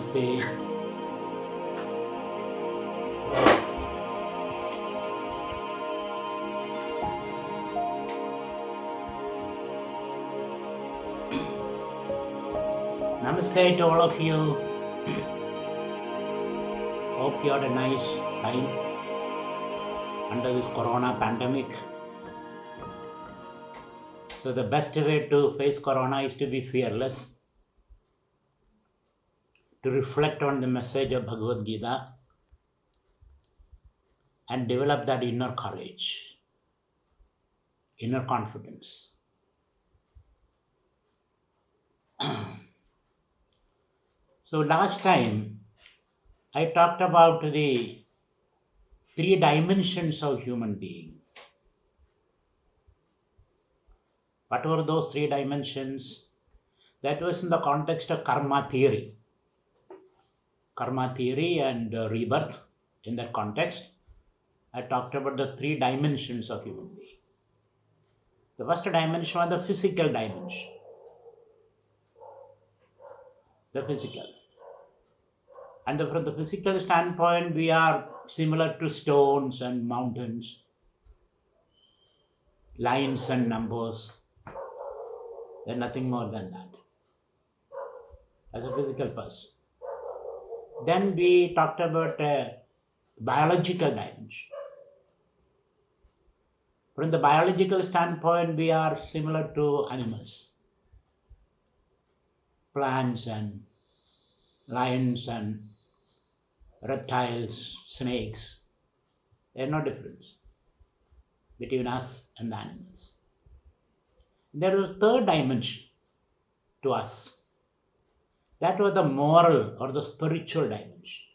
Namaste. Namaste to all of you. Hope you had a nice time under this corona pandemic. So the best way to face corona is to be fearless, to reflect on the message of Bhagavad Gita and develop that inner courage, inner confidence. So last time I talked about the 3 dimensions of human beings. What were those 3 dimensions? That was in the context of karma theory. Karma theory and rebirth. In that context, I talked about the 3 dimensions of human being. The first dimension was the physical dimension. The physical. And from the physical standpoint, we are similar to stones and mountains, lines and numbers. There's nothing more than that. As a physical person. Then we talked about a biological dimension. From the biological standpoint, we are similar to animals, plants and lions and reptiles, snakes. There's no difference between us and the animals. There was a third dimension to us. That was the moral or the spiritual dimension.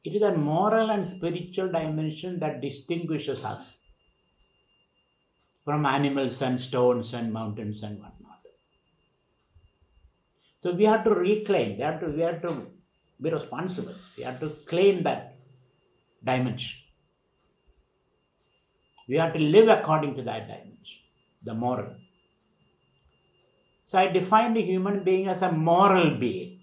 It is the moral and spiritual dimension that distinguishes us from animals and stones and mountains and whatnot. So we have to reclaim, we have to be responsible. We have to claim that dimension. We have to live according to that dimension, the moral. So I define the human being as a moral being,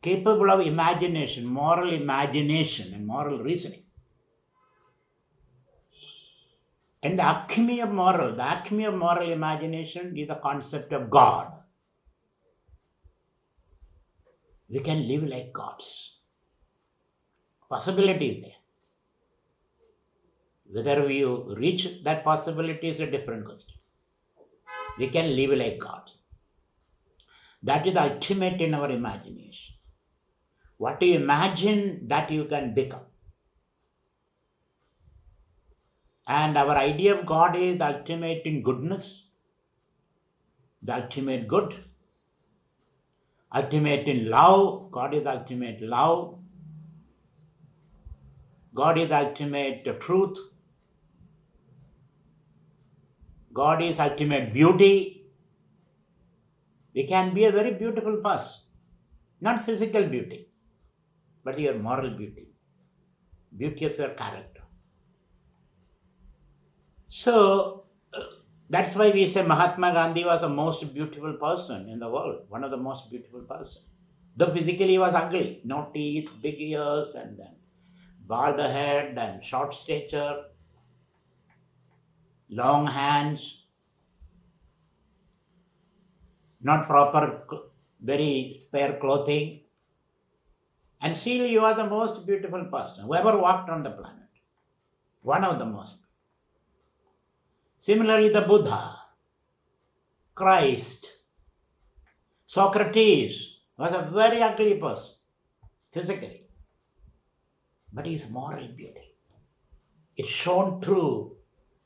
capable of imagination and moral reasoning. And the alchemy of moral imagination is the concept of God. We can live like gods. Possibility is there. Whether we reach that possibility is a different question. We can live like gods. That is the ultimate in our imagination. What you imagine, that you can become. And our idea of God is the ultimate in goodness, the ultimate good, ultimate in love. God is ultimate love. God is ultimate truth. God is ultimate beauty. We can be a very beautiful person. Not physical beauty, but your moral beauty. Beauty of your character. So, that's why we say Mahatma Gandhi was the most beautiful person in the world. One of the most beautiful persons. Though physically he was ugly. No teeth, big ears, and then bald head and short stature. Long hands, not proper, very spare clothing. And still you are the most beautiful person who ever walked on the planet. One of the most. Similarly, the Buddha, Christ, Socrates was a very ugly person, physically. But his moral beauty, it shone through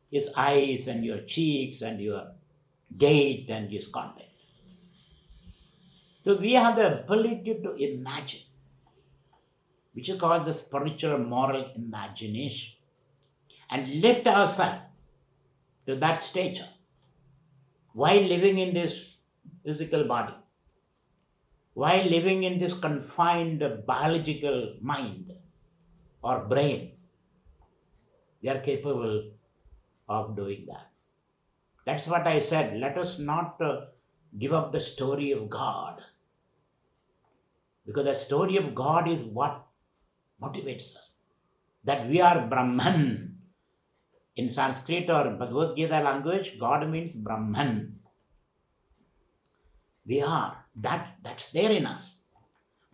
his eyes and your cheeks and your gait and his conduct. So we have the ability to imagine, which is called the spiritual moral imagination, and lift ourselves to that stature while living in this physical body, while living in this confined biological mind or brain. We are capable of doing that. That's what I said. Let us not give up the story of God. Because the story of God is what motivates us. That we are Brahman. In Sanskrit or Bhagavad Gita language, God means Brahman. We are. That's there in us.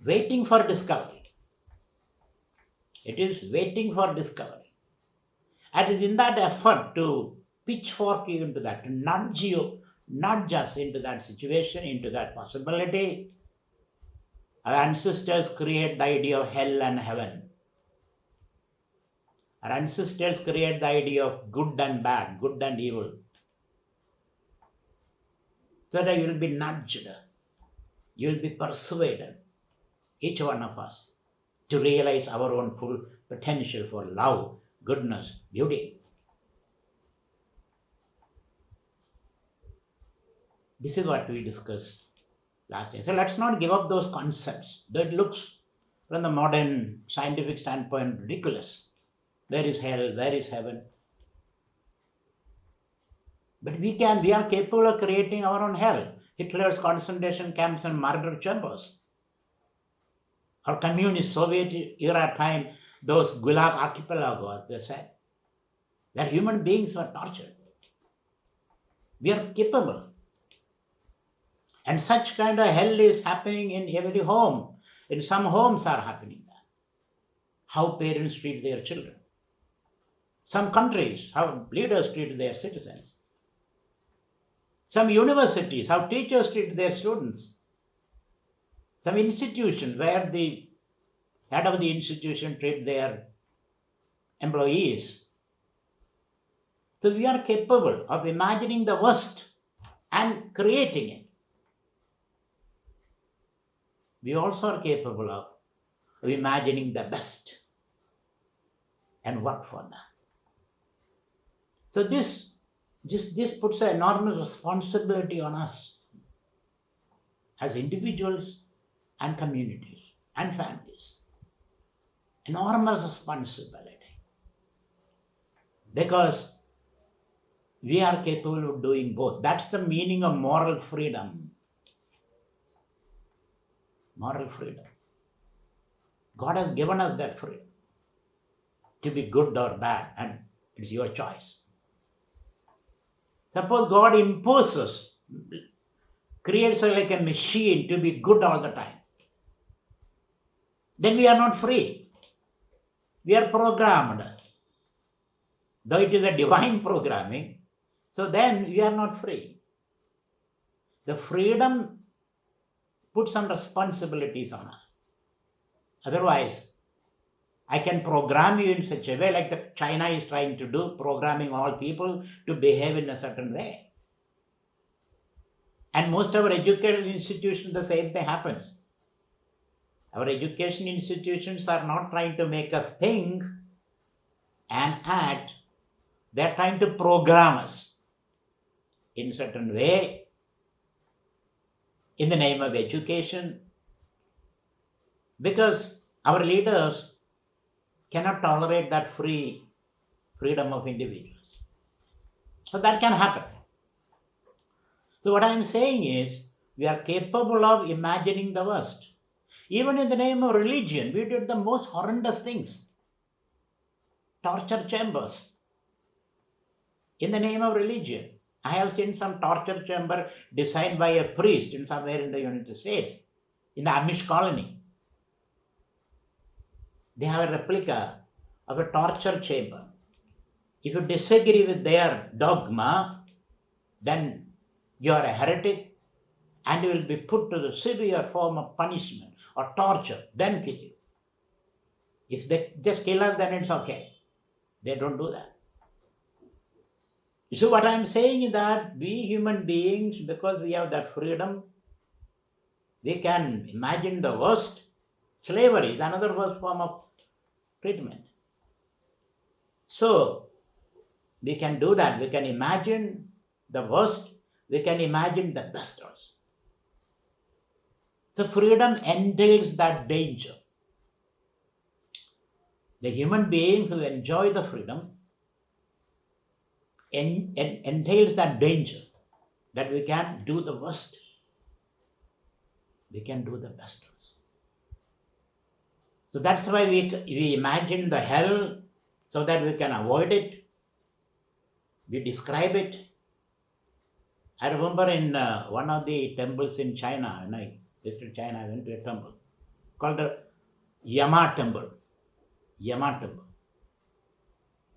Waiting for discovery. It is waiting for discovery. And it is in that effort to pitchfork you into that, to nudge us into that situation, into that possibility. Our ancestors create the idea of hell and heaven. Our ancestors create the idea of good and bad, good and evil. So that you will be nudged, you will be persuaded, each one of us, to realize our own full potential for love, goodness, beauty. This is what we discussed last day. So let's not give up those concepts. That looks, from the modern scientific standpoint, ridiculous. Where is hell? Where is heaven? But we are capable of creating our own hell. Hitler's concentration camps and murder chambers. Or communist Soviet era time, those Gulag archipelagos, they said, where human beings were tortured. We are capable. And such kind of hell is happening in every home. In some homes are happening that. How parents treat their children. Some countries, how leaders treat their citizens. Some universities, how teachers treat their students. Some institutions where the head of the institution treat their employees. So we are capable of imagining the worst and creating it. We also are capable of imagining the best and work for that. So this puts an enormous responsibility on us as individuals and communities and families. Enormous responsibility. Because we are capable of doing both. That's the meaning of moral freedom. Moral freedom. God has given us that freedom to be good or bad, and it's your choice. Suppose God imposes, creates like a machine to be good all the time. Then we are not free. We are programmed. Though it is a divine programming, so then we are not free. The freedom puts some responsibilities on us. Otherwise, I can program you in such a way, like the China is trying to do, programming all people to behave in a certain way. And most of our educational institutions, the same thing happens. Our education institutions are not trying to make us think and act. They are trying to program us in a certain way in the name of education, because our leaders cannot tolerate that freedom of individuals. So that can happen. So what I am saying is, we are capable of imagining the worst. Even in the name of religion, we did the most horrendous things. Torture chambers. In the name of religion. I have seen some torture chamber designed by a priest in somewhere in the United States, in the Amish colony. They have a replica of a torture chamber. If you disagree with their dogma, then you are a heretic and you will be put to the severe form of punishment or torture, then kill you. If they just kill us, then it's okay. They don't do that. So what I am saying is that we human beings, because we have that freedom, we can imagine the worst. Slavery is another worst form of treatment. So we can do that. We can imagine the worst. We can imagine the best also. So freedom entails that danger. The human beings who enjoy the freedom entails that danger, that we can do the worst we can do the best. So that's why we imagine the hell so that we can avoid it. We describe it. I remember in one of the temples in China, when I visited China, I went to a temple called the Yama temple. Yama temple.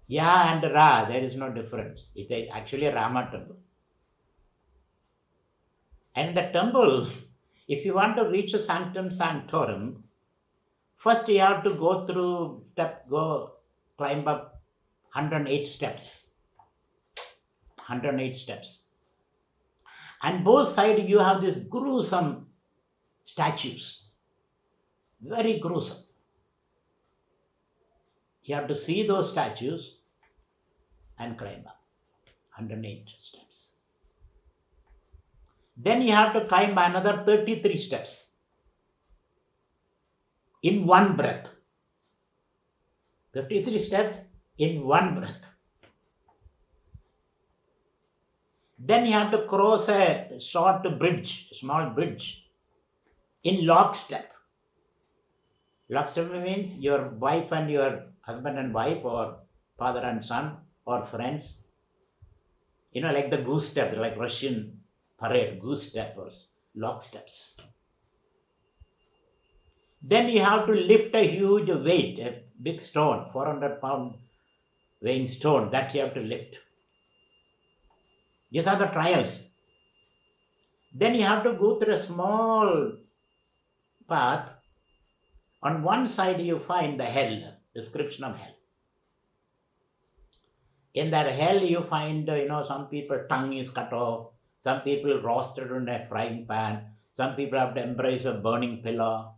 Ya and Ra, there is no difference. It is actually a Rama temple. And the temple, if you want to reach the sanctum sanctorum, first you have to climb up 108 steps. 108 steps. And both sides you have these gruesome statues. Very gruesome. You have to see those statues and climb up 108 steps. Then you have to climb another 33 steps in one breath. 33 steps in one breath. Then you have to cross a short bridge, a small bridge, in lockstep. Lockstep means your wife and your husband and wife, or father and son, or friends. Like the goose step, like Russian parade, goose step or locksteps. Then you have to lift a huge weight, a big stone, 400-pound weighing stone, that you have to lift. These are the trials. Then you have to go through a small path. On one side you find the hell, description of hell. In that hell you find, some people tongue is cut off, some people roasted in a frying pan, some people have to embrace a burning pillar.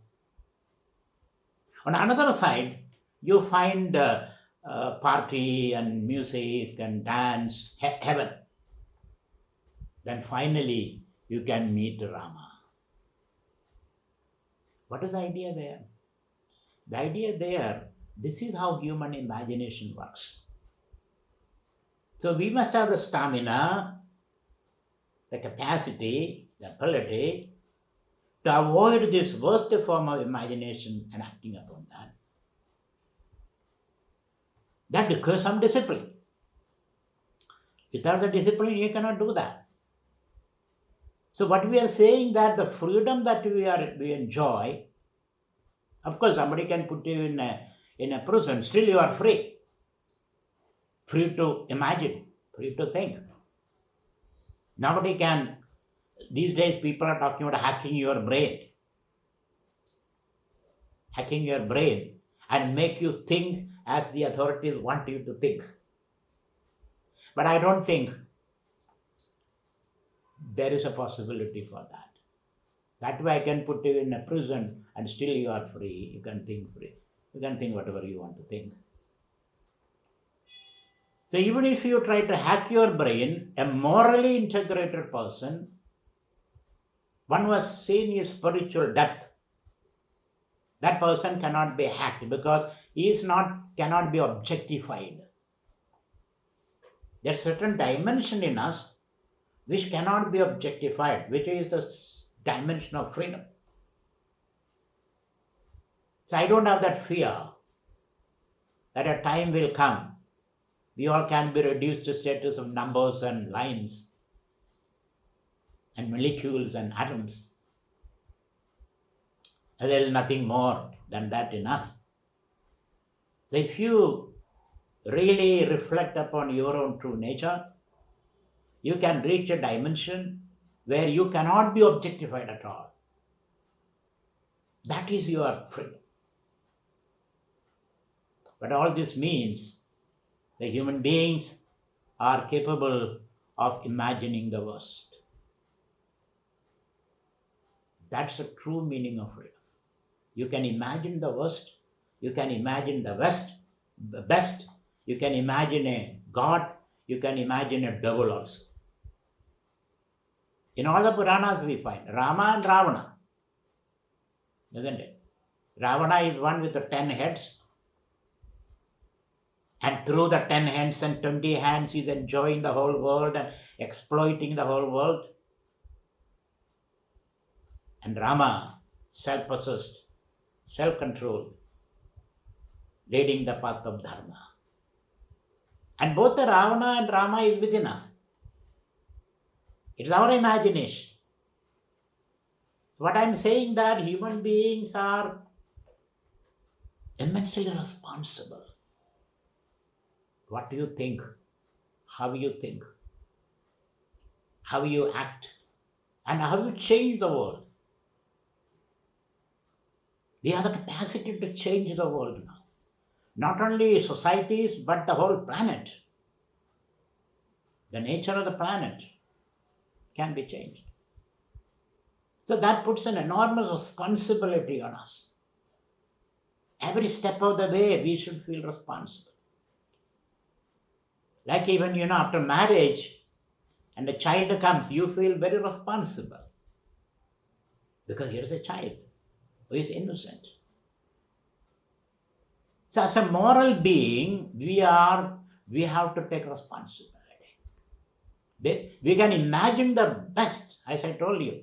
On another side, you find party and music and dance, heaven. Then finally, you can meet Rama. What is the idea there? The idea there, this is how human imagination works. So we must have the stamina, the capacity, the ability to avoid this worst form of imagination and acting upon that. That requires some discipline. Without the discipline, you cannot do that. So what we are saying, that the freedom that we enjoy, of course somebody can put you in a prison, still you are free. Free to imagine, free to think. Nobody can, these days people are talking about hacking your brain. Hacking your brain and make you think as the authorities want you to think. But I don't think there is a possibility for that. That way I can put you in a prison and still you are free. You can think free. You can think whatever you want to think. So even if you try to hack your brain, a morally integrated person, one who has seen his spiritual depth, that person cannot be hacked because he cannot be objectified. There's a certain dimension in us which cannot be objectified, which is the dimension of freedom. So I don't have that fear that a time will come we all can be reduced to status of numbers and lines and molecules and atoms. And there is nothing more than that in us. So if you really reflect upon your own true nature, you can reach a dimension where you cannot be objectified at all. That is your freedom. But all this means the human beings are capable of imagining the worst. That's the true meaning of freedom. You can imagine the worst, you can imagine the best, you can imagine a God, you can imagine a devil also. In all the Puranas we find Rama and Ravana, isn't it? Ravana is one with the 10 heads, and through the 10 hands and 20 hands he is enjoying the whole world and exploiting the whole world. and Rama, self-possessed, self-controlled, leading the path of Dharma. And both the Ravana and Rama is within us. It's our imagination. What I'm saying that human beings are immensely responsible. What do you think? How you think? How you act? And how you change the world? We have the capacity to change the world now. Not only societies, but the whole planet. The nature of the planet can be changed. So that puts an enormous responsibility on us. Every step of the way, we should feel responsible. Like even, after marriage and a child comes, you feel very responsible. Because here is a child who is innocent. So as a moral being, we have to take responsibility. We can imagine the best, as I told you.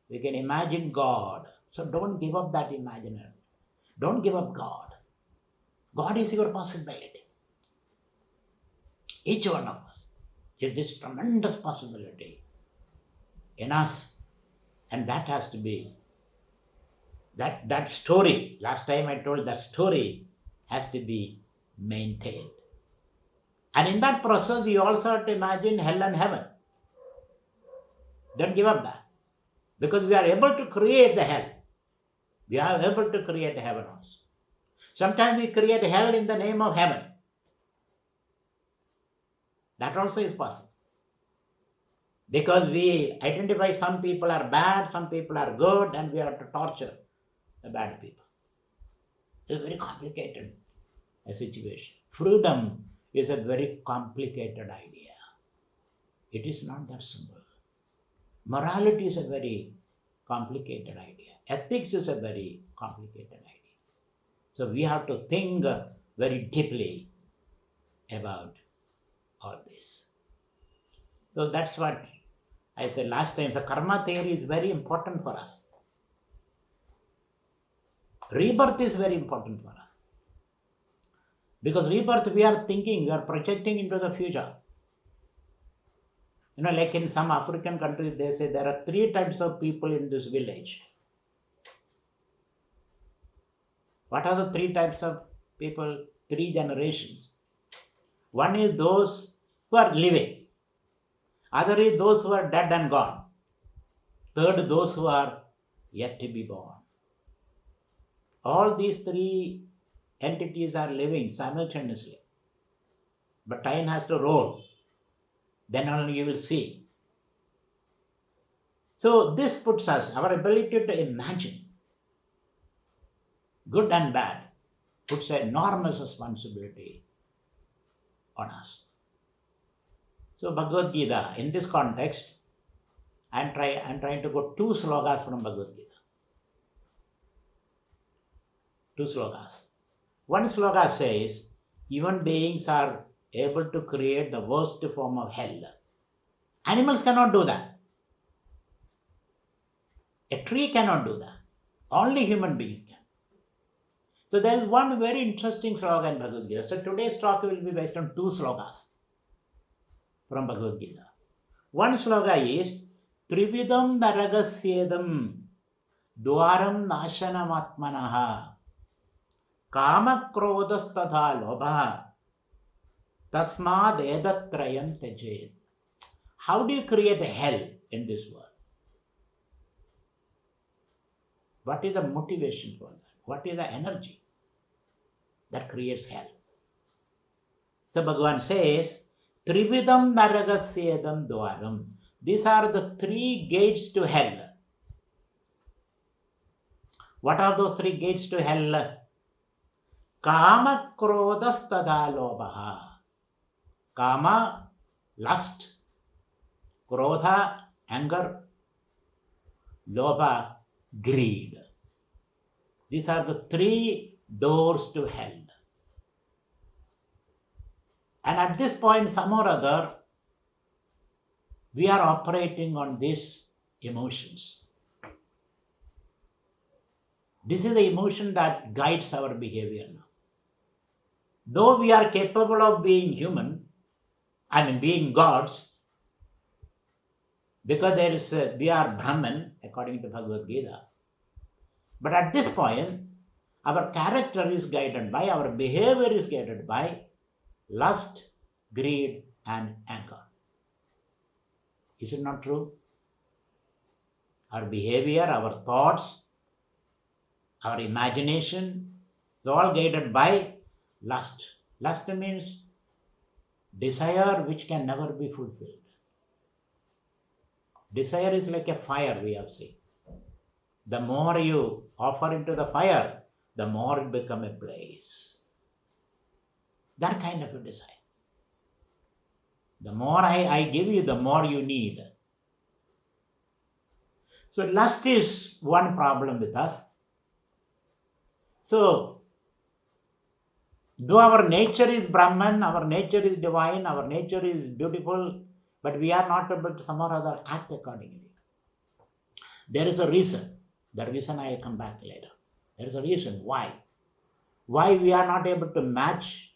We can imagine God. So don't give up that imagination. Don't give up God. God is your possibility. Each one of us is this tremendous possibility in us. And that has to be, that story, last time I told that story has to be maintained. And in that process, you also have to imagine hell and heaven. Don't give up that. Because we are able to create the hell. We are able to create heaven also. Sometimes we create hell in the name of heaven. That also is possible. Because we identify some people are bad, some people are good, and we have to torture the bad people. It's a very complicated situation. Freedom is a very complicated idea. It is not that simple. Morality is a very complicated idea. Ethics is a very complicated idea. So we have to think very deeply about all this. So that's what I said last time. So karma theory is very important for us. Rebirth is very important for us. Because rebirth, we are thinking, we are projecting into the future. Like in some African countries, they say there are 3 types of people in this village. What are the 3 types of people? 3 generations. One is those who are living. Other is those who are dead and gone. Third, those who are yet to be born. All these 3 entities are living simultaneously. But time has to roll. Then only you will see. So this puts us, our ability to imagine good and bad, puts an enormous responsibility on us. So Bhagavad Gita, in this context, I'm trying to go 2 slokas from Bhagavad Gita. 2 slokas. One sloka says, human beings are able to create the worst form of hell. Animals cannot do that. A tree cannot do that. Only human beings can. So there is one very interesting sloka in Bhagavad Gita. So today's talk will be based on 2 slokas from Bhagavad Gita. One sloka is, Trividam naragasyedam dwaram nashanam atmanaha kama krodastadha lobha tasmad edatrayam tejed. How do you create a hell in this world? What is the motivation for that? What is the energy that creates hell? So Bhagavan says, Trividam naragasyedam dwaram. These are the 3 gates to hell. What are those 3 gates to hell? Kama krodastada lobaha. Kama, lust. Krodha, anger. Lobha, greed. These are the 3 doors to hell. And at this point, some or other, we are operating on these emotions. This is the emotion that guides our behavior now. Though we are capable of being human, being gods, because we are Brahman, according to Bhagavad Gita. But at this point, our character is guided by, our behavior is guided by lust, greed, and anger. Is it not true? Our behavior, our thoughts, our imagination is all guided by lust. Lust means desire which can never be fulfilled. Desire is like a fire, we have seen. The more you offer into the fire, the more it becomes a blaze. That kind of a desire. The more I give you, the more you need. So lust is one problem with us. So, though our nature is Brahman, our nature is divine, our nature is beautiful, but we are not able to somehow or other act accordingly. There is a reason. The reason I will come back later. There is a reason why. Why we are not able to match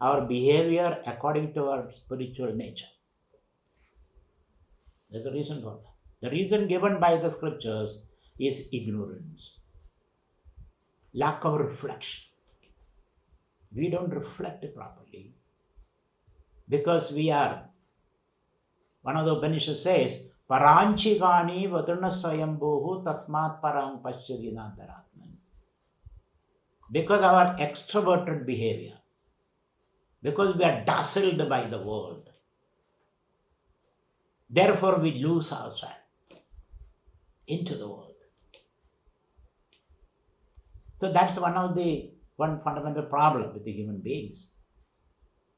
our behavior according to our spiritual nature. There's a reason for that. The reason given by the scriptures is ignorance, lack of reflection. We don't reflect properly because we are, one of the Upanishads says, Paranchigani vadruna swayambhuhu tasmat parang paschyaginantaratman. Because our extroverted behavior, because we are dazzled by the world, therefore we lose ourselves into the world. So that's one fundamental problem with the human beings,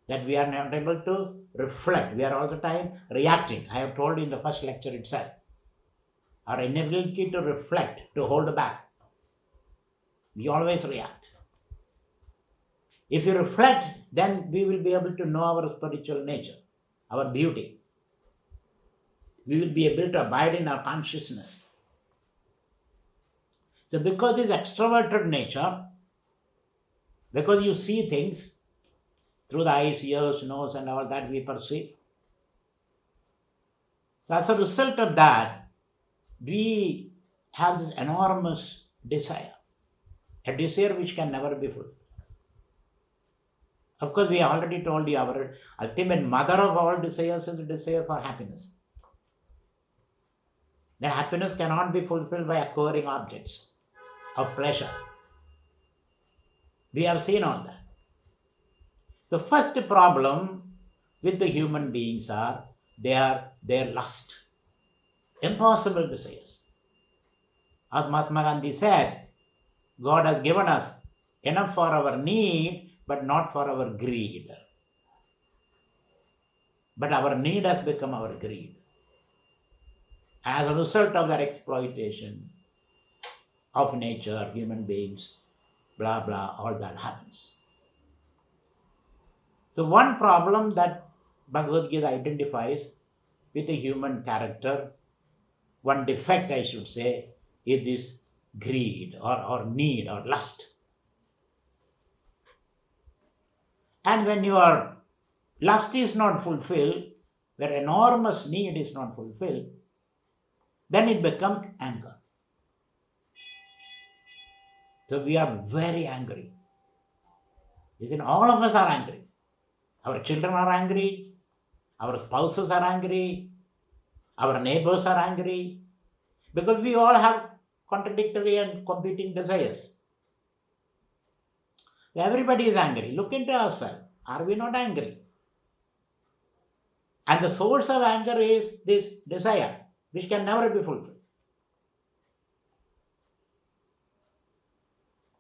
that we are not able to reflect. We are all the time reacting. I have told you in the first lecture itself, our inability to reflect, to hold back. We always react. If you reflect, then we will be able to know our spiritual nature, our beauty. We will be able to abide in our consciousness. So because this extroverted nature, because you see things through the eyes, ears, nose and all that we perceive. So as a result of that, we have this enormous desire, a desire which can never be fulfilled. Of course, we already told you our ultimate mother of all desires is the desire for happiness. The happiness cannot be fulfilled by acquiring objects of pleasure. We have seen all that. So first problem with the human beings are their lust, impossible desires. As Mahatma Gandhi said, God has given us enough for our need, but not for our greed. But our need has become our greed. As a result of that exploitation of nature, human beings, blah, blah, all that happens. So one problem that Bhagavad Gita identifies with the human character, one defect I should say, is this greed or need or lust. And when your lust is not fulfilled, where enormous need is not fulfilled, then it becomes anger. So we are very angry. You see, all of us are angry. Our children are angry, our spouses are angry, our neighbors are angry, because we all have contradictory and competing desires. Everybody is angry. Look into ourselves. Are we not angry? And the source of anger is this desire, which can never be fulfilled.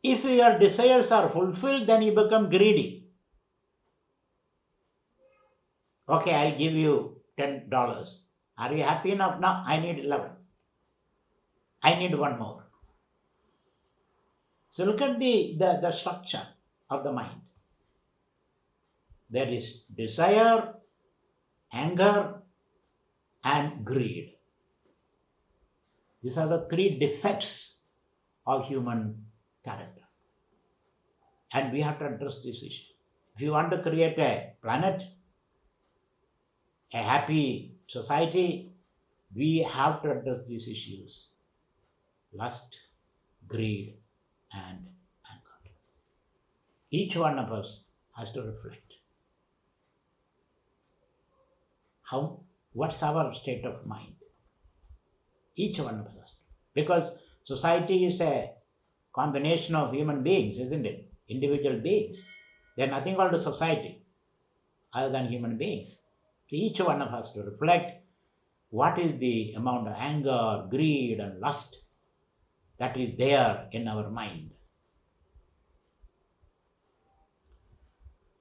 If your desires are fulfilled, then you become greedy. Okay, I'll give you $10. Are you happy enough? No, I need 11. I need one more. So look at the structure of the mind. There is desire, anger, and greed. These are the three defects of human character. And we have to address this issue. If you want to create a planet, a happy society, we have to address these issues: lust, greed, and anger. Each one of us has to reflect. What's our state of mind? Each one of us. Because society is a combination of human beings, isn't it? Individual beings. There's nothing called a society other than human beings. So each one of us to reflect what is the amount of anger, greed, and lust that is there in our mind.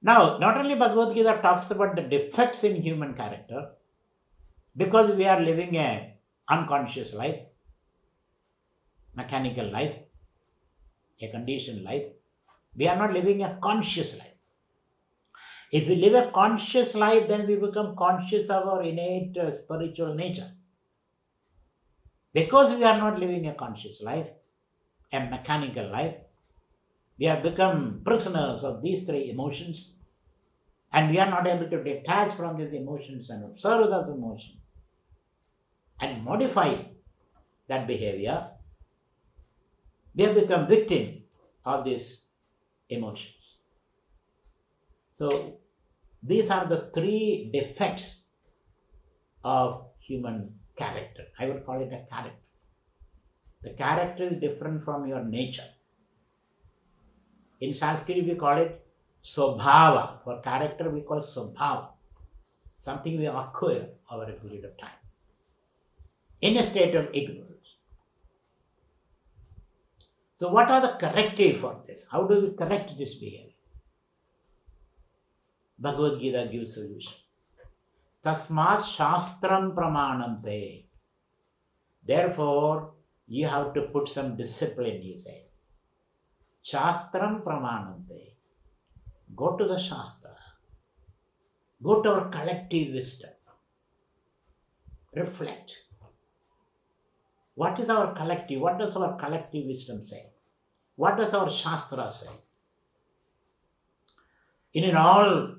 Now, not only Bhagavad Gita talks about the defects in human character, because we are living an unconscious life, mechanical life, a conditioned life. We are not living a conscious life. If we live a conscious life, then we become conscious of our innate spiritual nature. Because we are not living a conscious life, a mechanical life, we have become prisoners of these three emotions, and we are not able to detach from these emotions and observe those emotions and modify that behavior. We have become victim of these emotions. So these are the three defects of human character. I would call it a character. The character is different from your nature. In Sanskrit we call it swabhava. For character we call swabhava. Something we acquire over a period of time in a state of ignorance. So what are the corrective for this? How do we correct this behavior? Bhagavad Gita gives solution. Tasmat shastram pramanante. Therefore, you have to put some discipline, he says. Shastram pramanante. Go to the Shastra. Go to our collective wisdom. Reflect. What is our collective? What does our collective wisdom say? What does our Shastra say? In all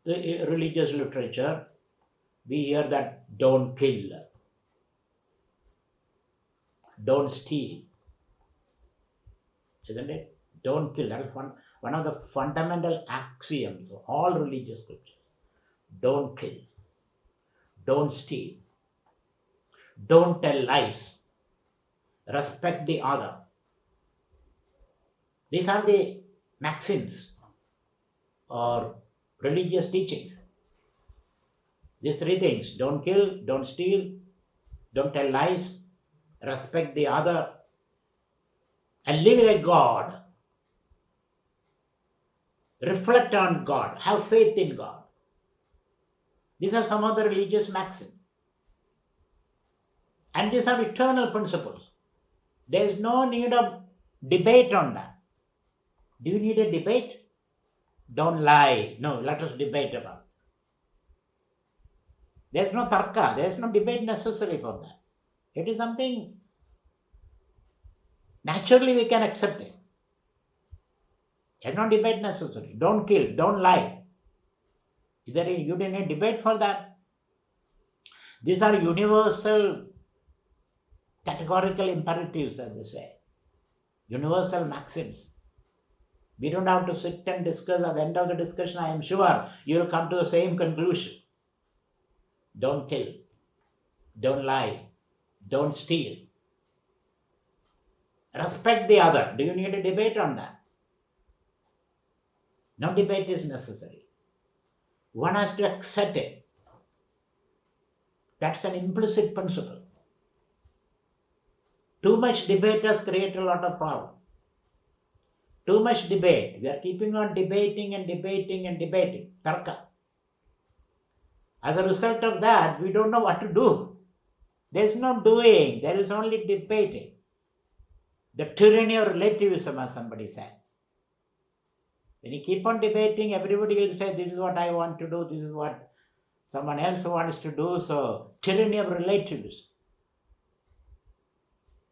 the religious literature, we hear that don't kill, don't steal, isn't it? Don't kill. That is one of the fundamental axioms of all religious scriptures. Don't kill, don't steal, don't tell lies, respect the other. These are the maxims or religious teachings. These three things: don't kill, don't steal, don't tell lies, respect the other, and live like God. Reflect on God, have faith in God. These are some of the religious maxims. And these are eternal principles. There is no need of debate on that. Do you need a debate? Don't lie. No, let us debate about it. There is no tarka, there is no debate necessary for that. It is something naturally we can accept it. There is no debate necessary. Don't kill, don't lie. You didn't need a debate for that. These are universal categorical imperatives, as they say. Universal maxims. We don't have to sit and discuss. At the end of the discussion, I am sure you will come to the same conclusion. Don't kill. Don't lie. Don't steal. Respect the other. Do you need a debate on that? No debate is necessary. One has to accept it. That's an implicit principle. Too much debate has created a lot of problems. Too much debate. We are keeping on debating and debating and debating. Tarka. As a result of that, we don't know what to do. There is no doing. There is only debating. The tyranny of relativism, as somebody said. When you keep on debating, everybody will say, this is what I want to do, this is what someone else wants to do. So, tyranny of relativism.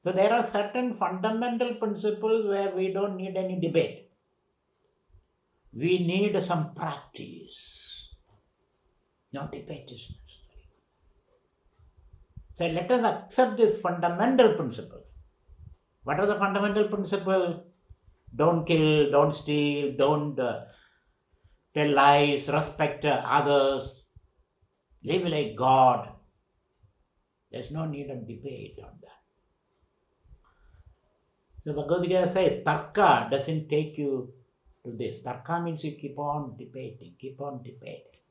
So there are certain fundamental principles where we don't need any debate. We need some practice. No debate is necessary. So let us accept these fundamental principles. What are the fundamental principles? Don't kill, don't steal, don't tell lies, respect others, live like God. There's no need of debate on that. So Bhagavad Gita says, Tarka doesn't take you to this. Tarka means you keep on debating, keep on debating.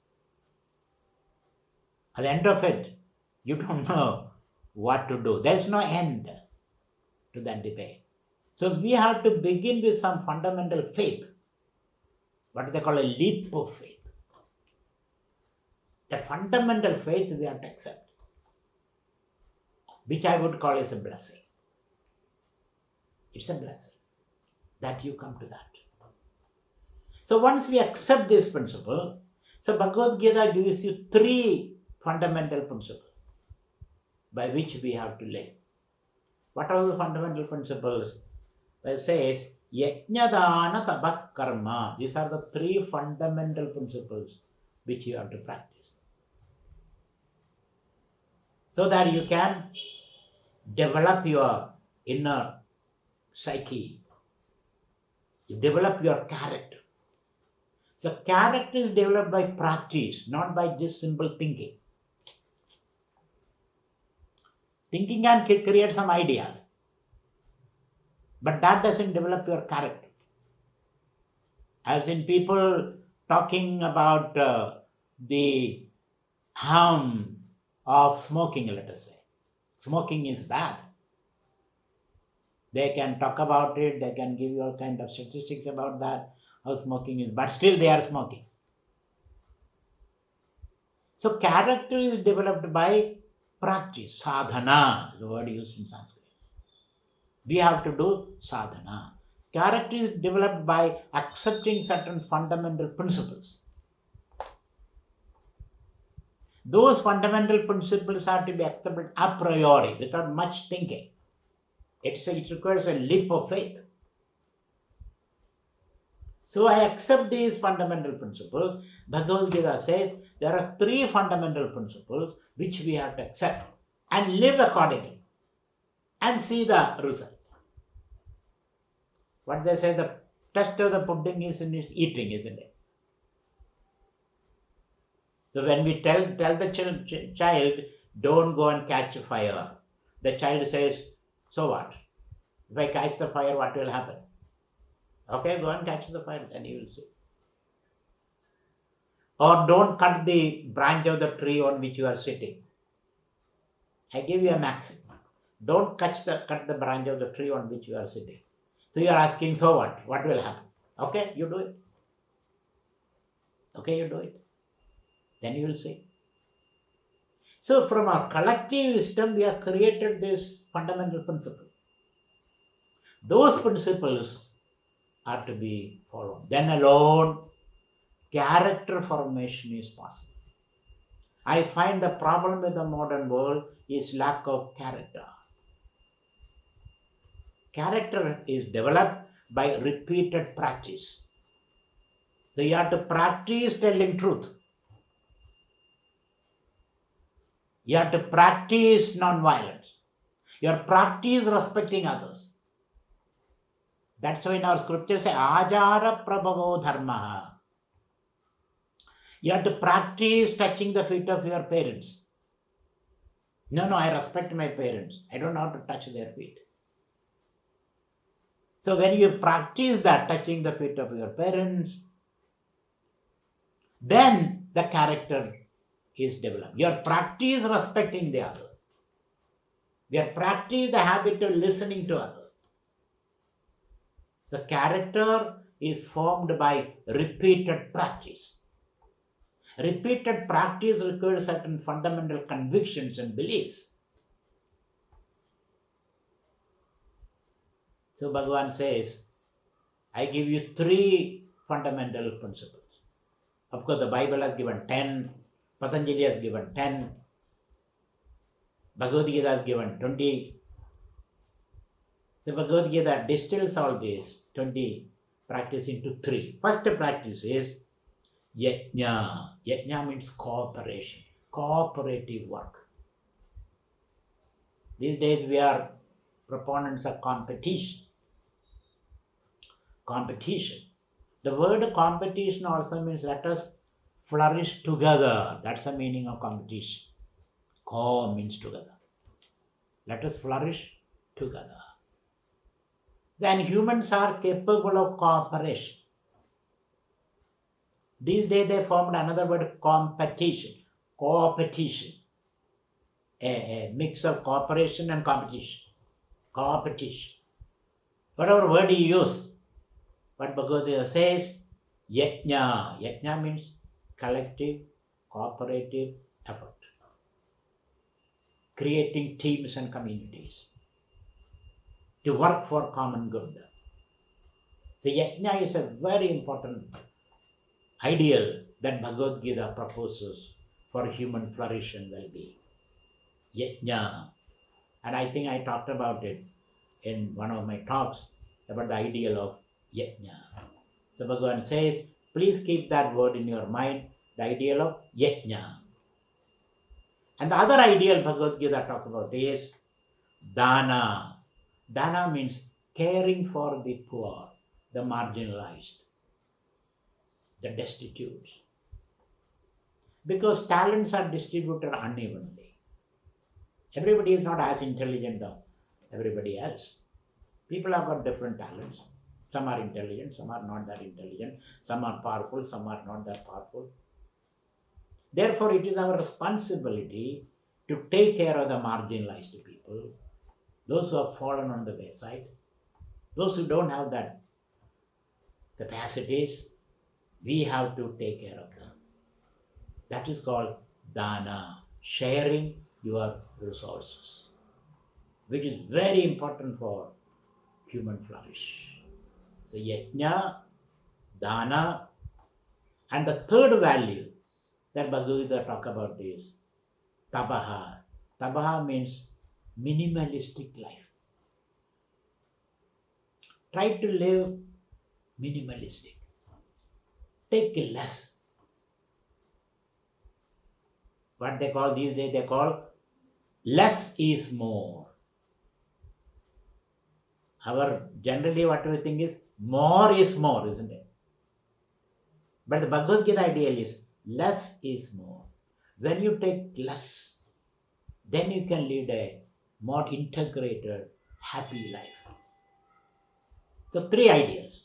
At the end of it, you don't know what to do. There's no end to that debate. So we have to begin with some fundamental faith. What they call a leap of faith. The fundamental faith we have to accept, which I would call as a blessing. It's a blessing that you come to that. So once we accept this principle, so Bhagavad Gita gives you 3 fundamental principles by which we have to live. What are the fundamental principles? It says, Yajnadana Tabak Karma. These are the 3 fundamental principles which you have to practice. So that you can develop your inner psyche. You develop your character. So character is developed by practice, not by just simple thinking. Thinking can create some ideas, but that doesn't develop your character. I've seen people talking about the harm of smoking, let us say. Smoking is bad. They can talk about it, they can give you all kind of statistics about that, how smoking is, but still they are smoking. So character is developed by practice. Sadhana is the word used in Sanskrit. We have to do sadhana. Character is developed by accepting certain fundamental principles. Those fundamental principles are to be accepted a priori, without much thinking. It requires a leap of faith. So I accept these fundamental principles. Bhagavad Gita says there are 3 fundamental principles which we have to accept and live accordingly and see the result. What they say, the test of the pudding is in its eating, isn't it? So when we tell the child, don't go and catch a fire, the child says, so what? If I catch the fire, what will happen? Okay, go and catch the fire, then you will see. Or don't cut the branch of the tree on which you are sitting. I give you a maxim. Don't cut the branch of the tree on which you are sitting. So you are asking, so what? What will happen? Okay, you do it. Okay, you do it. Then you will see. So from our collective wisdom, we have created this fundamental principle. Those principles are to be followed. Then alone, character formation is possible. I find the problem with the modern world is lack of character. Character is developed by repeated practice. So you have to practice telling truth. You have to practice non-violence. You have to practice respecting others. That's why in our scriptures say, Ajara Prabhavo Dharma. You have to practice touching the feet of your parents. No, I respect my parents. I don't know how to touch their feet. So when you practice that, touching the feet of your parents, then the character is developed. Your practice respecting the other. Your practice the habit of listening to others. So character is formed by repeated practice. Repeated practice requires certain fundamental convictions and beliefs. So Bhagavan says, I give you 3 fundamental principles. Of course, the Bible has given 10, Patanjali has given 10, Bhagavad Gita has given 20. The Bhagavad Gita distills all these 20 practice into 3. First practice is yajna. Yajna means cooperation, cooperative work. These days we are proponents of competition. Competition. The word competition also means let us flourish together. That's the meaning of competition. Co means together. Let us flourish together. Then humans are capable of cooperation. These days they formed another word, competition, co-petition, a mix of cooperation and competition, competition. Whatever word you use, but Bhagavad Gita says, yajna. Yajna means collective, cooperative effort, creating teams and communities to work for common good. So yajna is a very important ideal that Bhagavad Gita proposes for human flourish and well-being. Yajna. And I think I talked about it in one of my talks about the ideal of yajna. So Bhagavan says, please keep that word in your mind, the ideal of yajna. And the other ideal Bhagavad Gita talks about is dana. Dana means caring for the poor, the marginalized, the destitute. Because talents are distributed unevenly. Everybody is not as intelligent as everybody else. People have got different talents. Some are intelligent, some are not that intelligent. Some are powerful, some are not that powerful. Therefore, it is our responsibility to take care of the marginalized people, those who have fallen on the wayside, those who don't have that capacities. We have to take care of them. That is called dana, sharing your resources, which is very important for human flourish. So yajna, dana, and the third value that Bhagavad Gita talk about is tapaha. Tapaha means minimalistic life. Try to live minimalistic. Take less. What they call these days, they call less is more. Generally what we think is more is more, isn't it? But the Bhagavad Gita ideal is less is more. When you take less, then you can lead a more integrated, happy life. So 3 ideals.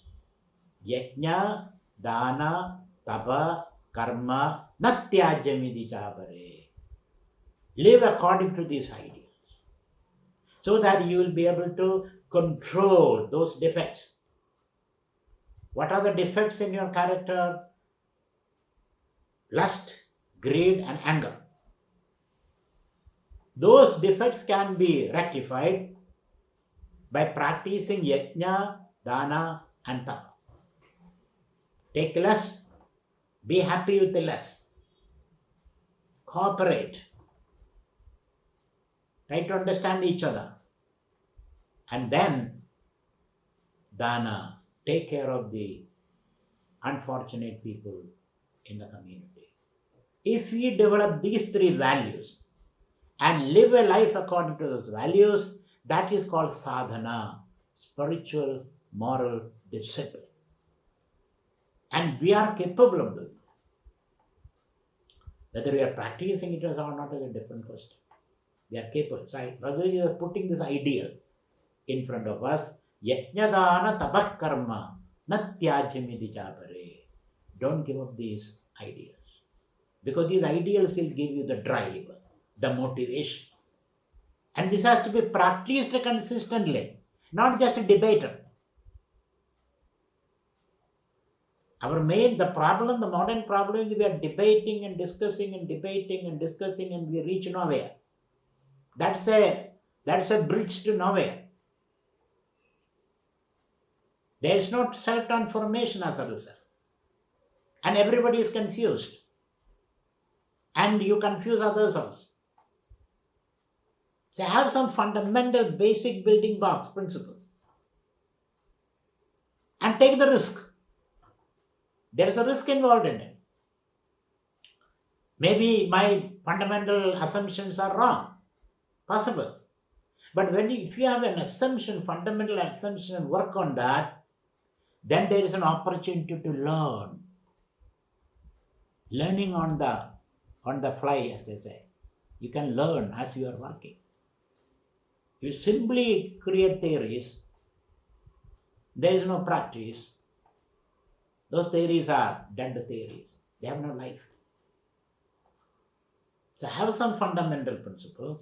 Yajna, dana, tapa, karma, natyajamidi chabare. Live according to these ideals, so that you will be able to control those defects. What are the defects in your character? Lust, greed, and anger. Those defects can be rectified by practicing yajna, dana, and tapa. Take less, be happy with the less. Cooperate. Try to understand each other. And then, dana, take care of the unfortunate people in the community. If we develop these 3 values and live a life according to those values, that is called sadhana, spiritual, moral discipline. And we are capable of doing it. Whether we are practicing it or not is a different question. We are capable. So Bhagavad Gita is putting this ideal in front of us. Yajnadana tabah karma natyajamidi chabare. Don't give up these ideals. Because these ideals will give you the drive, the motivation. And this has to be practiced consistently, not just a debater. The modern problem is we are debating and discussing and debating and discussing and we reach nowhere. That's a bridge to nowhere. There is no self-transformation as a result. And everybody is confused. And you confuse others also. So have some fundamental basic building blocks, principles. And take the risk. There is a risk involved in it. Maybe my fundamental assumptions are wrong. Possible. But if you have an assumption, fundamental assumption, and work on that, then there is an opportunity to learn. Learning on the fly, as they say. You can learn as you are working. You simply create theories. There is no practice. Those theories are dead theories. They have no life. So have some fundamental principles,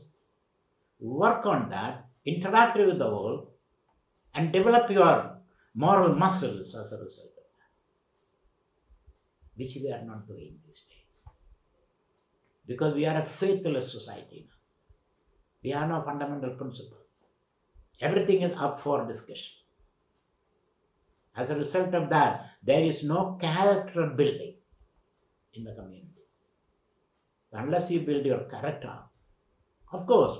work on that, interact with the world, and develop your moral muscles as a result of that, which we are not doing these days. Because we are a faithless society now. We have no fundamental principle. Everything is up for discussion. As a result of that, there is no character building in the community. Unless you build your character, of course,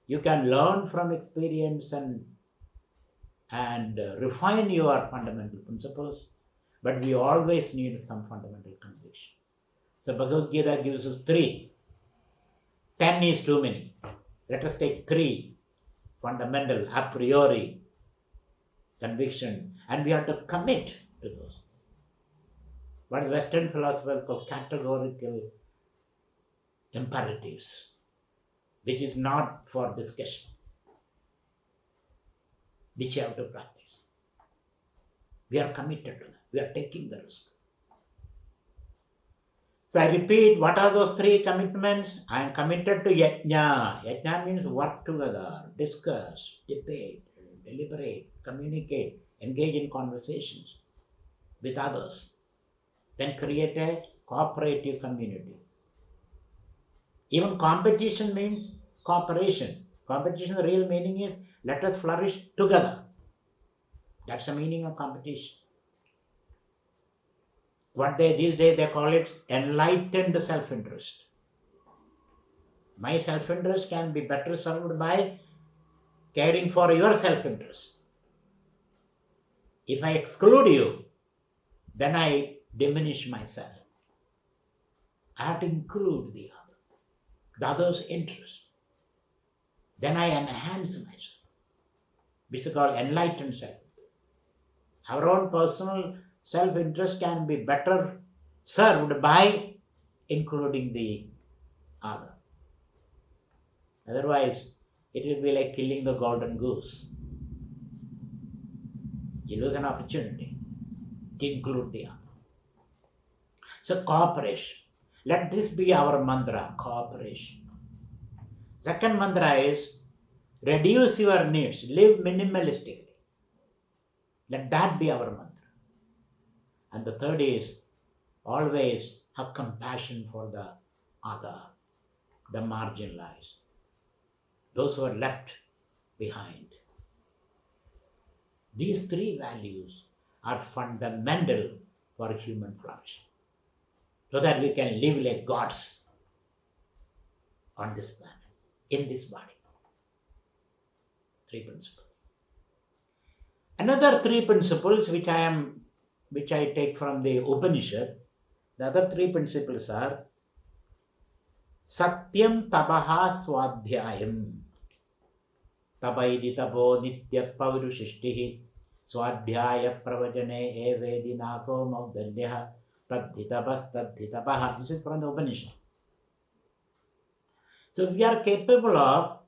you can learn from experience and refine your fundamental principles, but we always need some fundamental conviction. So Bhagavad Gita gives us 3. 10 is too many. Let us take 3 fundamental a priori conviction, and we have to commit to those. What Western philosophers call categorical imperatives, which is not for discussion, which you have to practice. We are committed to that. We are taking the risk. So I repeat, what are those 3 commitments? I am committed to yajna. Yajna means work together, discuss, debate, deliberate, communicate, engage in conversations with others. Then create a cooperative community. Even competition means cooperation. Competition, the real meaning is let us flourish together. That's the meaning of competition. These days they call it enlightened self-interest. My self-interest can be better served by caring for your self-interest. If I exclude you, then I diminish myself. I have to include the other's interest. Then I enhance myself, which is called enlightened self-interest. Our own personal self-interest can be better served by including the other. Otherwise, it will be like killing the golden goose. You lose an opportunity to include the other. So cooperation. Let this be our mantra, cooperation. Second mantra is reduce your needs, live minimalistically. Let that be our mantra. And the third is always have compassion for the other, the marginalized, those who are left behind. These 3 values are fundamental for human flourishing, so that we can live like gods on this planet, in this body. 3 principles. Another 3 principles which I take from the Upanishad, the other 3 principles are Satyam Tapaha Swadhyayam. Tapaidi tapo nitya pavirusishtihi swadhyaya pravajane evedinako maudalyaha tadhitabas tadhitapaha. This is from the Upanishad. So we are capable of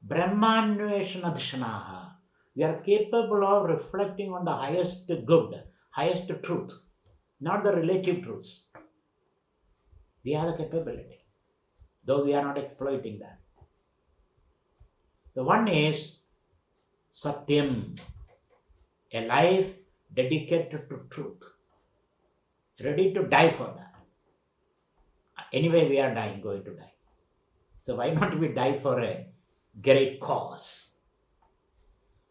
Brahmanveshana dhishanaha. We are capable of reflecting on the highest good, highest truth, not the relative truths. We have the capability, though we are not exploiting that. The one is Satyam, a life dedicated to truth, ready to die for that. Anyway, we are going to die. So why not we die for a great cause?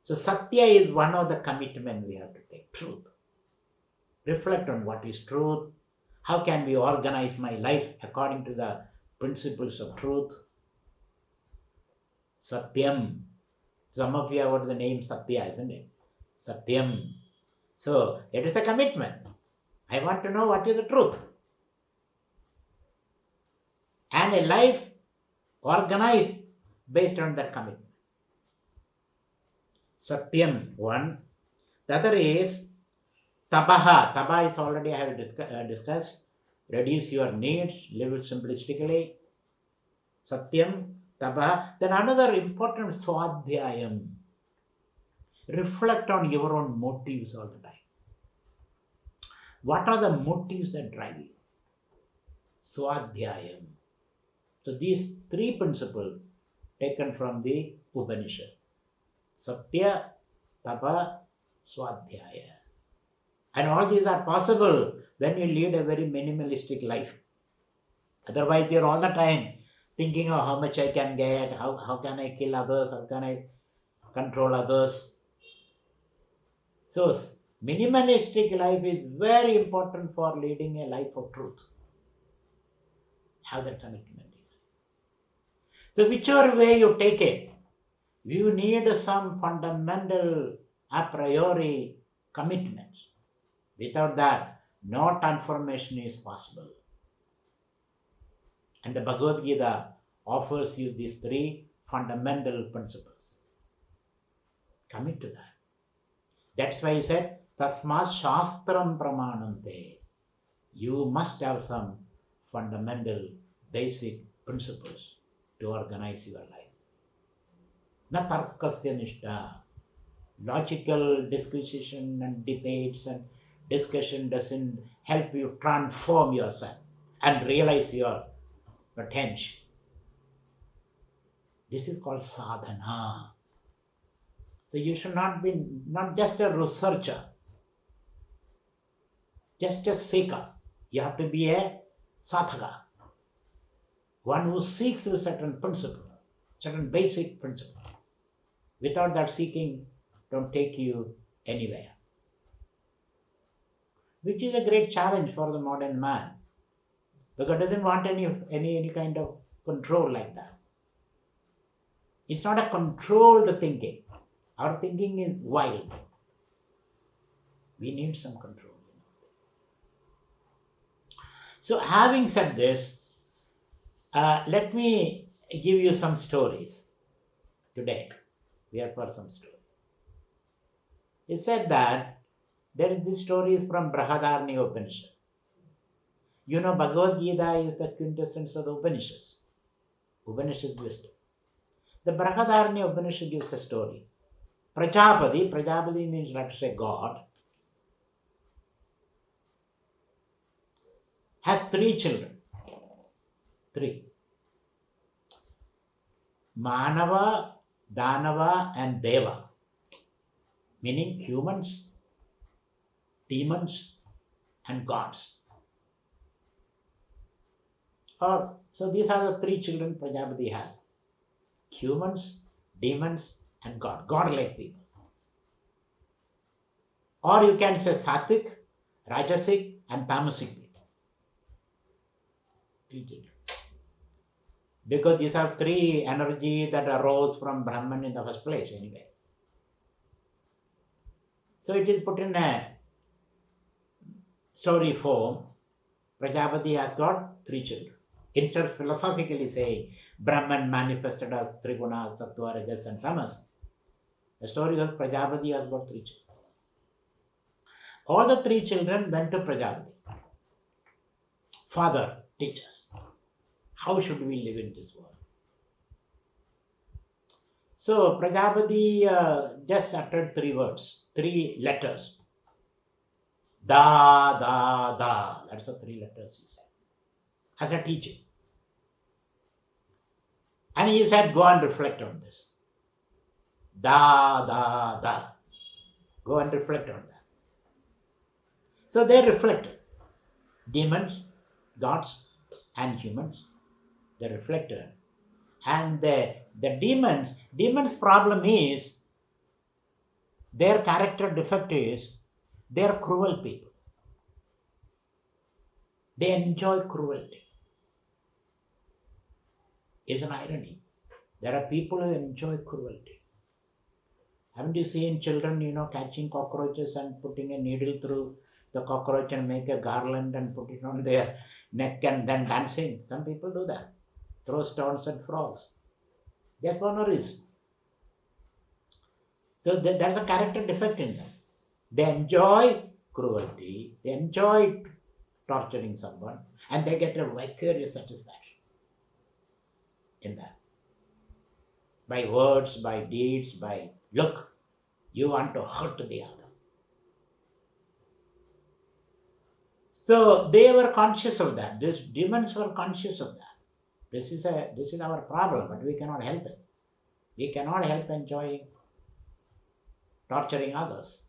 So Satya is one of the commitments we have to take, truth. Reflect on what is truth. How can we organize my life according to the principles of truth? Satyam. Some of you have heard the name Satya, isn't it? Satyam. So it is a commitment. I want to know what is the truth. And a life organized based on that commitment. Satyam, one. The other is tabaha. Tabaha is already I have discussed. Reduce your needs, live it simplistically. Satyam, tabaha. Then another important swadhyayam. Reflect on your own motives all the time. What are the motives that drive you? Swadhyayam. So these three principles taken from the Upanishad. Satya, Tapa, Swadhyaya. And all these are possible when you lead a very minimalistic life. Otherwise, you're all the time thinking of how much I can get, how can I kill others, how can I control others. So, minimalistic life is very important for leading a life of truth. How that commitment is. So, whichever way you take it, you need some fundamental a priori commitments. Without that, no transformation is possible. And the Bhagavad Gita offers you these three fundamental principles. Commit to that. That's why he said, Tasmat Shastram Pramanante. You must have some fundamental, basic principles to organize your life. Na tarkasya nishta. Logical disquisition and debates and discussion doesn't help you transform yourself and realize your potential. This is called sadhana. So you should not be not just a researcher, just a seeker. You have to be a sadhaka, one who seeks a certain principle, certain basic principle. Without that seeking, don't take you anywhere. Which is a great challenge for the modern man, because he doesn't want any kind of control like that. It's not a controlled thinking. Our thinking is wild. We need some control. So having said this, let me give you some stories today. We are for some story. It said that this story is from Brihadaranyaka Upanishad. You know, Bhagavad Gita is the quintessence of the Upanishads. Upanishad wisdom. The Brihadaranyaka Upanishad gives a story. Prajapati means, let us say, God, has 3 children. 3. Manava, Danava and Deva. Meaning humans, demons and gods. So these are the 3 children Prajapati has. Humans, demons and God. God-like people. Or you can say Sattvic, Rajasic and Tamasic people. 3 children. Because these are 3 energies that arose from Brahman in the first place anyway. So it is put in a story form. Prajapati has got 3 children. Inter-philosophically saying, Brahman manifested as Triguna, Sattva, Rajas and Tamas. The story of Prajapati has got 3 children. All the 3 children went to Prajapati. Father, teach us. How should we live in this world? So Prajapati just uttered 3 words, 3 letters. Da, da, da. That's the 3 letters he said. As a teaching. And he said, go and reflect on this. Da, da, da. Go and reflect on that. So they reflected. Demons, gods, and humans. They reflected. And the demons' problem is, their character defect is, they are cruel people. They enjoy cruelty. It's an irony. There are people who enjoy cruelty. Haven't you seen children, catching cockroaches and putting a needle through the cockroach and make a garland and put it on their neck and then dancing? Some people do that. Throw stones at frogs. Just for no reason. So there's a character defect in them. They enjoy cruelty, they enjoy torturing someone, and they get a vicarious satisfaction in that. By words, by deeds, by look, you want to hurt the other. So they were conscious of that. These demons were conscious of that. This is our problem, but we cannot help it. We cannot help enjoying torturing others.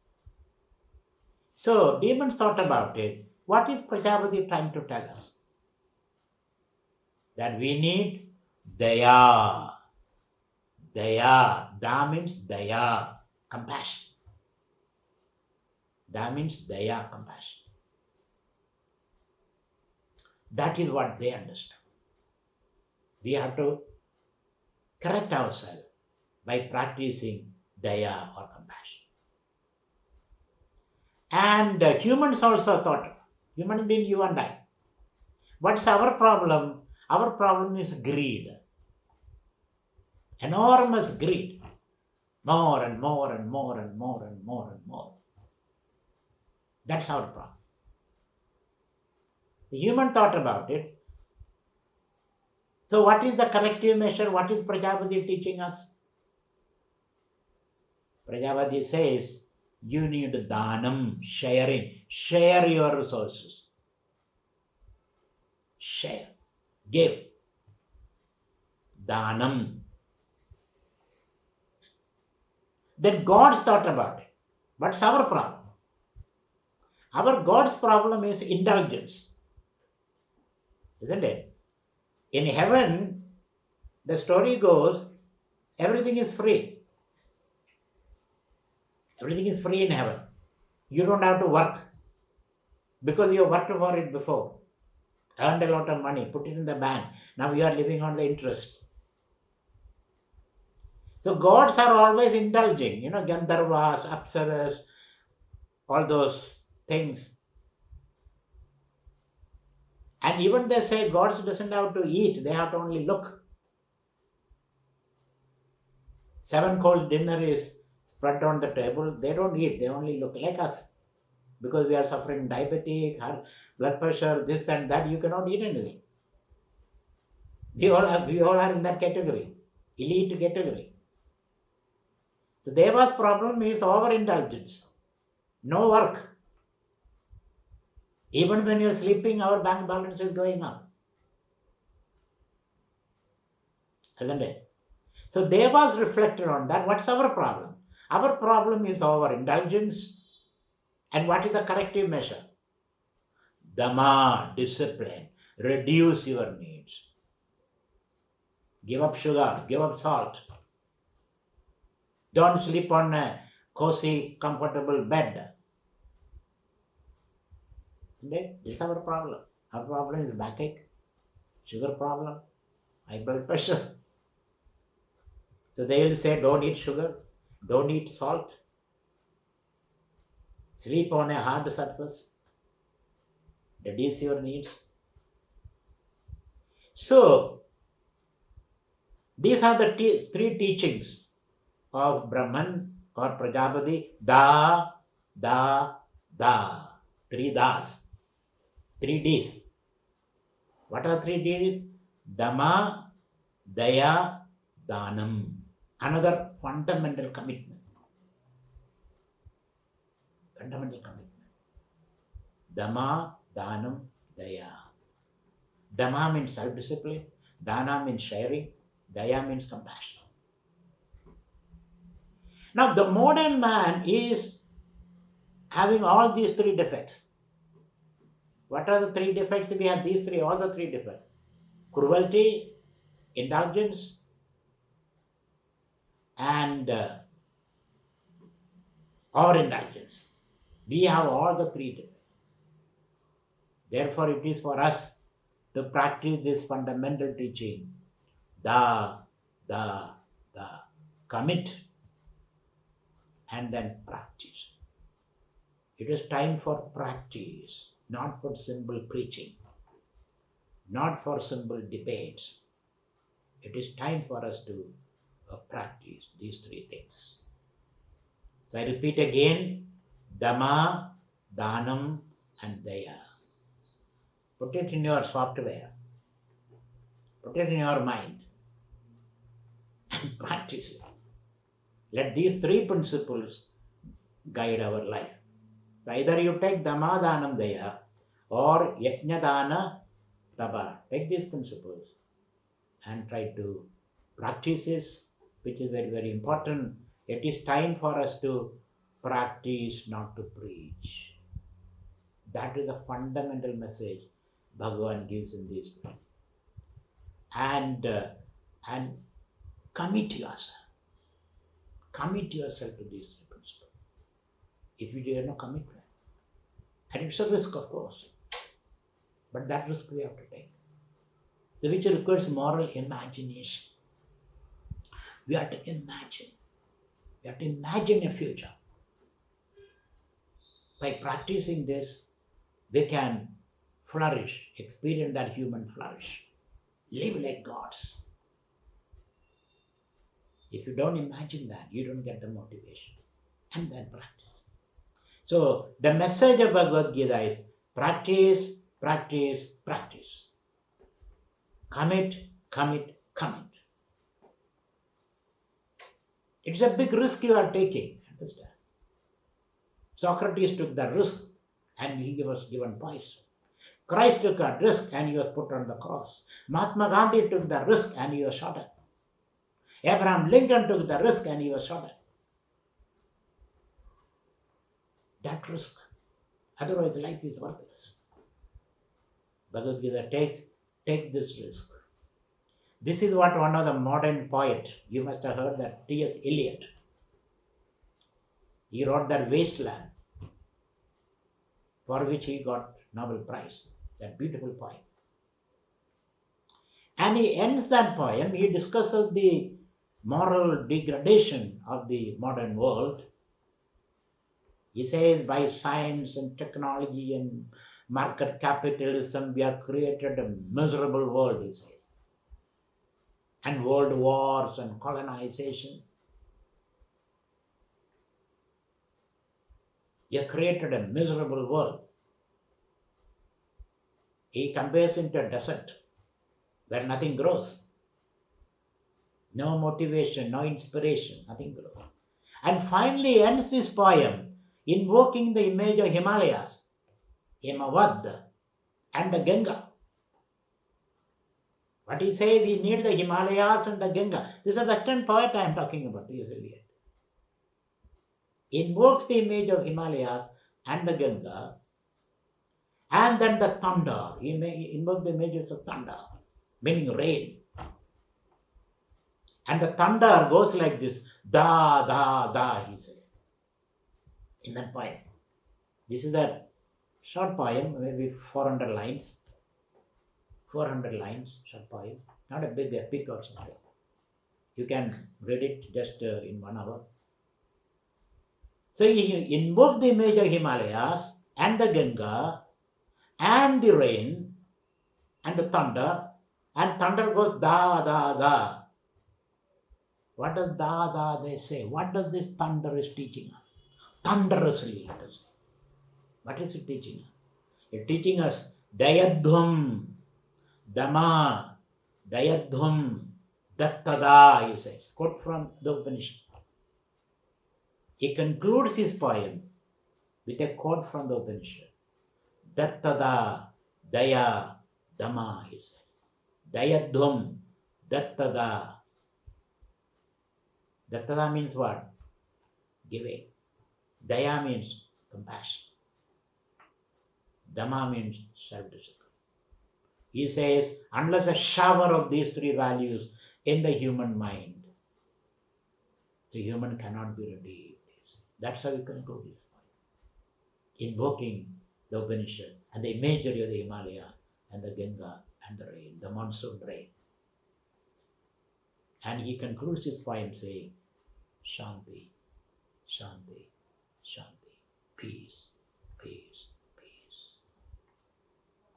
So demons thought about it. What is Prajapati trying to tell us? That we need daya. Daya. Da means daya, compassion. Da means daya, compassion. That is what they understood. We have to correct ourselves by practicing daya or compassion. And humans also thought, human being, you and I. What's our problem? Our problem is greed. Enormous greed. More and more and more and more and more and more. That's our problem. The human thought about it. So what is the corrective measure? What is Prajapati teaching us? Prajapati says, you need dhanam, sharing. Share your resources. Share. Give. Dhanam. Then God's thought about it. What's our problem? Our God's problem is indulgence. Isn't it? In heaven, the story goes, everything is free. Everything is free in heaven. You don't have to work because you worked for it before. Earned a lot of money, put it in the bank. Now you are living on the interest. So gods are always indulging, Gandharvas, Apsaras, all those things. And even they say gods doesn't have to eat, they have to only look. 7-course dinner is spread on the table, they don't eat, they only look like us. Because we are suffering diabetic, blood pressure, this and that, you cannot eat anything. We all are in that category, elite category. So Deva's problem is overindulgence, no work. Even when you're sleeping, our bank balance is going up. Isn't it? So Devas reflected on that. What's our problem? Our problem is overindulgence. And what is the corrective measure? Dhamma, discipline. Reduce your needs. Give up sugar, give up salt. Don't sleep on a cozy, comfortable bed. This is our problem. Our problem is backache, sugar problem, high blood pressure. So they will say, don't eat sugar, don't eat salt, sleep on a hard surface, reduce your needs. So, these are the three teachings of Brahman or Prajapati. Da, da, da. 3 das. 3 Ds. What are 3 Ds? Dhamma, Daya, Dhanam. Another fundamental commitment. Fundamental commitment. Dhamma, Dhanam, Daya. Dhamma means self-discipline. Dhana means sharing. Daya means compassion. Now the modern man is having all these 3 defects. What are the 3 defects? We have these 3, all the 3 defects. Cruelty, indulgence, and overindulgence. We have all the 3 defects. Therefore, it is for us to practice this fundamental teaching. Da, the commit and then practice. It is time for practice, not for simple preaching, not for simple debates. It is time for us to practice these three things. So I repeat again, Dhamma, Dhanam and Daya. Put it in your software. Put it in your mind. And practice it. Let these three principles guide our life. So either you take Dhamma, Dhanam, Daya or Yajna, Dana, Tapa. Take these principles and try to practice this, which is very, very important. It is time for us to practice, not to preach. That is the fundamental message Bhagavan gives in this book. And commit yourself. Commit yourself to these three principles. If you do no commitment, and it's a risk, of course, but that risk we have to take. So which requires moral imagination. We have to imagine. We have to imagine a future. By practicing this, we can flourish, experience that human flourish, live like gods. If you don't imagine that, you don't get the motivation. And then practice. So the message of Bhagavad Gita is practice, practice, practice. Commit, commit, commit. It's a big risk you are taking. Understand? Socrates took the risk and he was given poison. Christ took a risk and he was put on the cross. Mahatma Gandhi took the risk and he was shot at. Abraham Lincoln took the risk and he was shot at. That risk. Otherwise life is worthless. Bhagavad Gita take this risk. This is what one of the modern poets, you must have heard that T.S. Eliot. He wrote that Wasteland, for which he got Nobel Prize. That beautiful poem. And he ends that poem, he discusses the moral degradation of the modern world. He says, by science and technology and market capitalism, we have created a miserable world, he says. And world wars and colonization. We have created a miserable world. He compares it to a desert where nothing grows. No motivation, no inspiration, nothing grows. And finally ends this poem invoking the image of Himalayas, Himavad, and the Ganga. What he says, he needs the Himalayas and the Ganga. This is a Western poet I am talking about, T.S. Eliot. Invokes the image of Himalayas and the Ganga, and then the thunder. He may invoke the images of thunder, meaning rain. And the thunder goes like this, da, da, da, he says, in that poem. This is a short poem, maybe 400 lines. 400 lines, short poem. Not a big epic or something. You can read it just in 1 hour. So he invoked the image of Himalayas and the Ganga and the rain and the thunder, and thunder goes da, da, da. What does da, da, they say? What does this thunder is teaching us? Thunderously, let us say. What is it teaching us? It's teaching us Dayadhum, Dhamma, Dayadhum, Dattada, he says. Quote from the Upanishad. He concludes his poem with a quote from the Upanishad. Dattada, Daya, Dhamma, he says. Dayadhum, Dattada. Dattada means what? Giving. Daya means compassion. Dhamma means self-discipline. He says, unless a shower of these three values in the human mind, the human cannot be redeemed. That's how we conclude this point. Invoking the Upanishad and the imagery of the Himalayas and the Ganga and the rain, the monsoon rain. And he concludes his poem saying, Shanti, Shanti, Shanti, peace, peace, peace.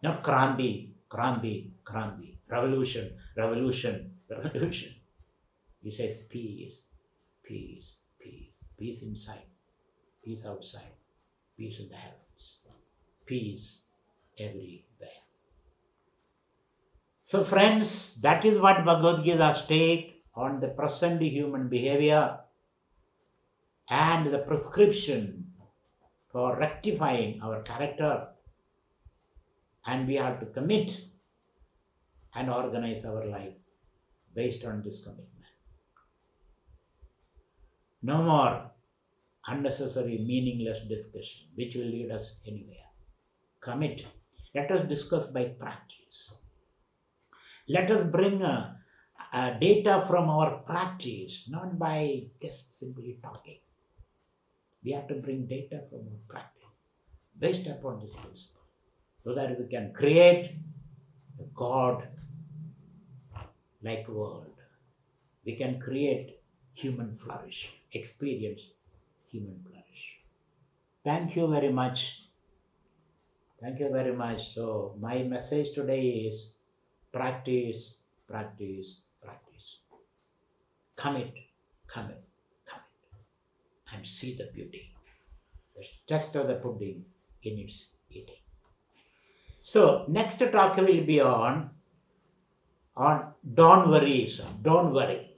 Not Kranti, Kranti, Kranti, revolution, revolution, revolution. He says peace, peace, peace, peace inside, peace outside, peace in the heavens, peace everywhere. So friends, that is what Bhagavad Gita's take on the present human behavior and the prescription for rectifying our character. And we have to commit and organize our life based on this commitment. No more unnecessary, meaningless discussion, which will lead us anywhere. Commit. Let us discuss by practice. Let us bring data from our practice, not by just simply talking. We have to bring data from our practice based upon this principle, so that we can create a God-like world. We can create human flourish, experience human flourish. Thank you very much. Thank you very much. So my message today is practice, practice, practice. Commit, commit, commit, and see the beauty, the taste of the pudding in its eating. So next talk will be on don't worry, son. Don't worry.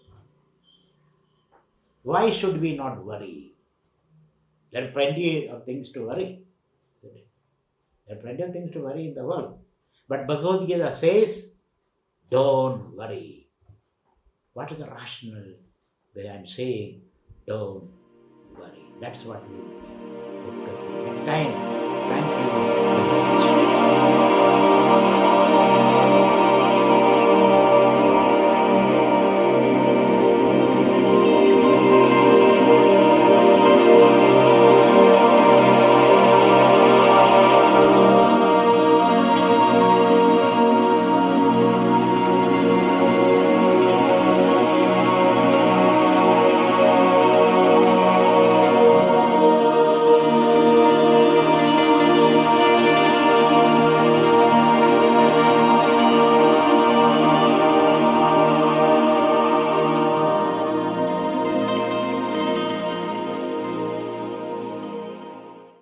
Why should we not worry? There are plenty of things to worry. There are plenty of things to worry in the world. But Bhagavad Gita says, don't worry. What is the rationale behind saying, don't worry? That's what we will be discussing next time. Thank you very much.